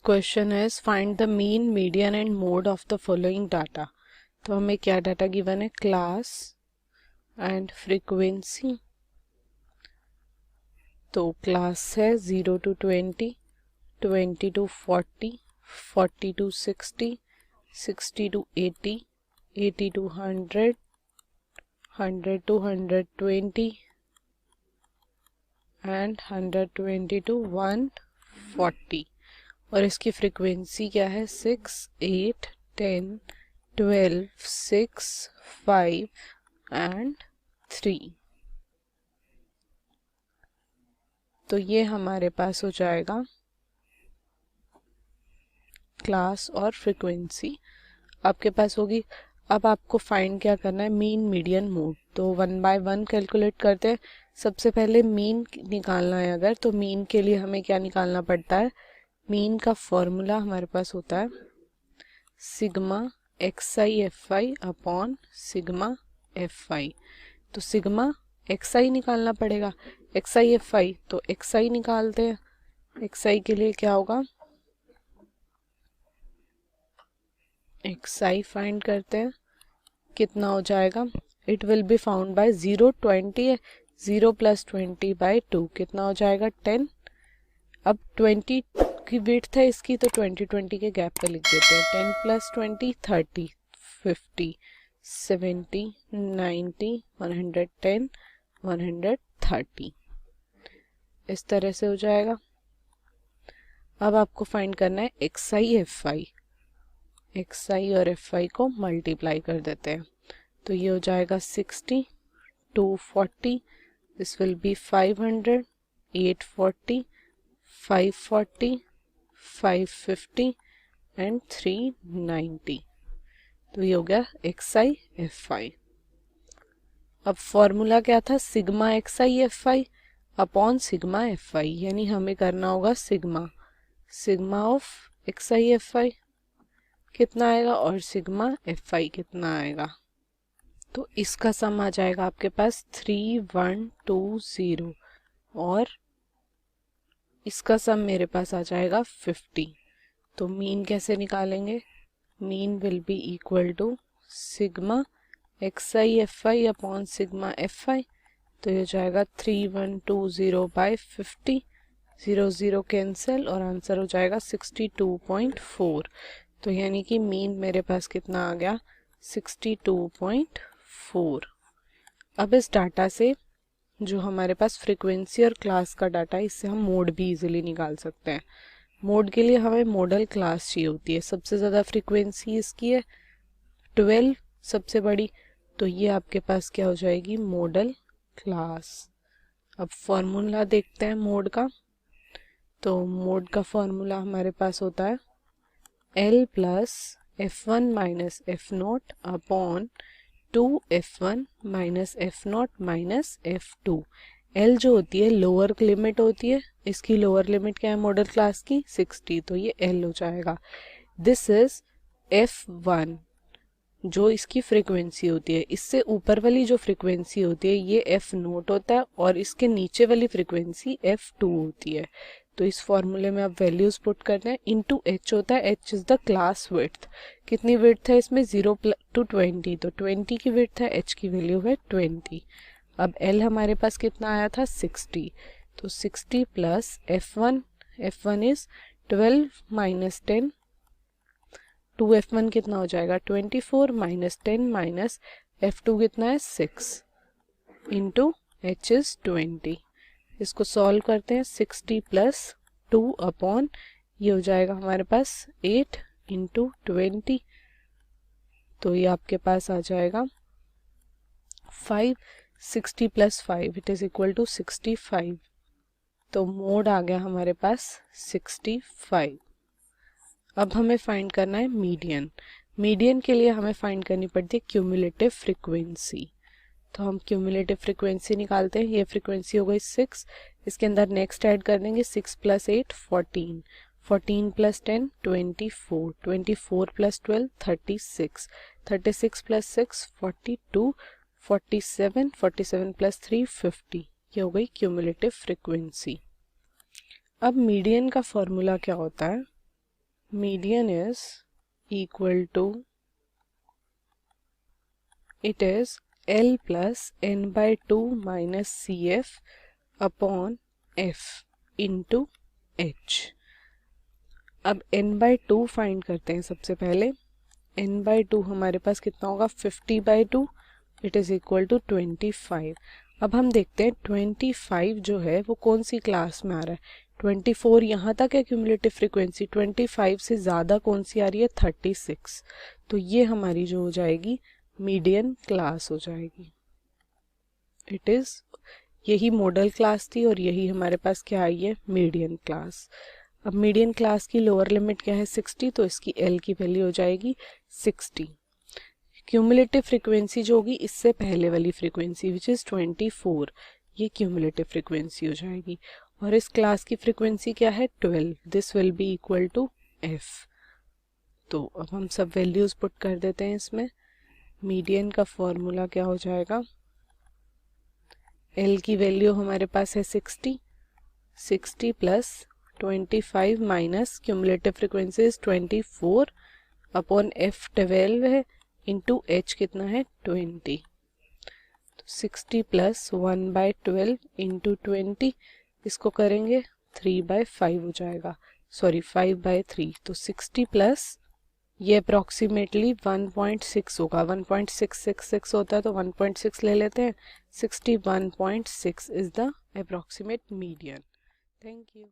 Question is find the mean median and mode of the following data. तो हमें क्या data given है, class and frequency. तो class है 0 to 20, 20 to 40, 40 to 60, 60 to 80, 80 to 100, 100 to 120 and 120 to 140। और इसकी frequency क्या है, 6, 8, 10, 12, 6, 5 एंड 3। तो ये हमारे पास हो जाएगा क्लास और फ्रीक्वेंसी आपके पास होगी। अब आपको फाइंड क्या करना है, मीन मीडियन मोड। तो 1 by 1 कैलकुलेट करते हैं। सबसे पहले मीन निकालना है अगर, तो मीन के लिए हमें क्या निकालना पड़ता है, मीन का फॉर्मूला हमारे पास होता है sigma xi fi upon sigma fi। तो सिग्मा xi निकालना पड़ेगा, xi fi, तो xi निकालते हैं। xi के लिए क्या होगा, xi फाइंड करते हैं, कितना हो जाएगा, it will be found by 0, 20 है, 0 + 20 by 2 कितना हो जाएगा, 10। अब 20 की विड्थ है इसकी, तो 20 20 के गैप पे लिख देते हैं। 10 + 20 30, 50, 70, 90, 110, 130, इस तरह से हो जाएगा। अब आपको फाइंड करना है xi fi। xi और fi को मल्टीप्लाई कर देते हैं, तो ये हो जाएगा 60, 240, दिस विल बी 500, 840, 540, 550 एंड 390। तो ये हो गया xi fi। अब फॉर्मूला क्या था, sigma xi fi upon sigma fi, यानी हमें करना होगा सिग्मा ऑफ xi fi कितना आएगा और सिग्मा fi कितना आएगा। तो इसका सम आ जाएगा आपके पास 3120 और इसका सम मेरे पास आ जाएगा 50। तो मीन कैसे निकालेंगे, mean will be equal to sigma xi fi upon sigma fi। तो ये हो जाएगा 3120 by 50, 0 0 कैंसिल और आंसर हो जाएगा 62.4। तो यानी कि मीन मेरे पास कितना आ गया, 62.4। अब इस डाटा से जो हमारे पास फ्रीक्वेंसी और क्लास का डाटा है, इससे हम मोड भी इजीली निकाल सकते हैं। मोड के लिए हमें मॉडल क्लास चाहिए होती है। सबसे ज़्यादा फ्रीक्वेंसी इसकी है 12, सबसे बड़ी, तो ये आपके पास क्या हो जाएगी, मॉडल क्लास। अब फॉर्मूला देखते हैं मोड का। तो मोड का फॉर्मूला हमारे पास होता है L + f1 - f0 upon 2f1 - f0 - f2। L जो होती है लोअर लिमिट होती है, इसकी लोअर लिमिट क्या है मॉडल क्लास की, 60, तो ये L हो जाएगा। दिस इज f1 जो इसकी फ्रीक्वेंसी होती है। इससे ऊपर वाली जो फ्रीक्वेंसी होती है ये f0 होता है और इसके नीचे वाली फ्रीक्वेंसी f2 होती है। तो इस फॉर्मूले में आप वैल्यूज पुट करते हैं, इनटू h होता है, h is the class width. कितनी विड्थ है इसमें, 0 to 20, तो 20 की विड्थ है, h की वैल्यू है 20। अब l हमारे पास कितना आया था, 60, तो 60 + f1, f1 इज 12 - 10, 2f1 कितना हो जाएगा, 24 - 10 - f2 कितना है, 6 इंटू h इज 20। इसको सॉल्व करते हैं, 60 + 2 अपॉन ये हो जाएगा हमारे पास 8 इंटू 20, तो ये आपके पास आ जाएगा 5, 60 + 5 इट इज इक्वल टू 65। तो मोड आ गया हमारे पास 65। अब हमें फाइंड करना है मीडियन। मीडियन के लिए हमें फाइंड करनी पड़ती है क्यूमुलेटिव फ्रीक्वेंसी। तो हम क्यूमुलेटिव फ्रीक्वेंसी निकालते हैं। ये फ्रीक्वेंसी हो गई 6, इसके अंदर नेक्स्ट ऐड कर देंगे 6 + 8 14, 14 + 10 24, 24 + 12 36, 36 + 6 42, 47, 47 + 3 50। ये हो गई क्यूमुलेटिव फ्रीक्वेंसी। अब मीडियन का फॉर्मूला क्या होता है, median is equal to, it is L plus n by 2 minus CF upon F into H। अब n by 2 फाइंड करते हैं सबसे पहले। n by 2 हमारे पास कितना होगा, 50 by 2, it is equal to 25। अब हम देखते हैं 25 जो है वो कौन सी क्लास में आ रहा है। 24 यहाँ तक है क्यूमुलेटिव फ्रीक्वेंसी, 25 से ज़्यादा कौन सी आ रही है, 36। तो ये हमारी जो हो जाएगी मीडियन क्लास हो जाएगी। इट इज़, यही मॉडल क्लास थी और यही हमारे पास क्या आई है, मीडियन क्लास। अब मीडियन क्लास की लोअर लिमिट क्या है, 60, तो इसकी L की वैल्यू हो जाएगी 60। क्यूमुलेटिव फ्रीक्वेंसी जो होगी इससे पहले वाली फ्रीक्वेंसी विच इज़ 24, ये क्यूमुलेटिव फ्रीक्वेंसी हो जाएगी। और इस क्लास की फ्रीक्वेंसी क्या है, 12। This will be equal to F। तो अब हम सब वैल्यूज़ पुट कर देते हैं इसमें। मीडियन का फॉर्मूला क्या हो जाएगा, L की वैल्यू हमारे पास है 60 plus 25 minus cumulative frequency is 24 upon F 12 है, इंटू H कितना है 20। तो 60 प्लस 1 बाई 12 इंटू 20, इसको करेंगे 3 बाई 5 हो जाएगा, सॉरी 5 बाई 3। तो 60 प्लस ये अप्रॉक्सीमेटली 1.6 होगा, 1.666 होता है तो 1.6 ले लेते हैं। 61.6 is the approximate median. Thank you.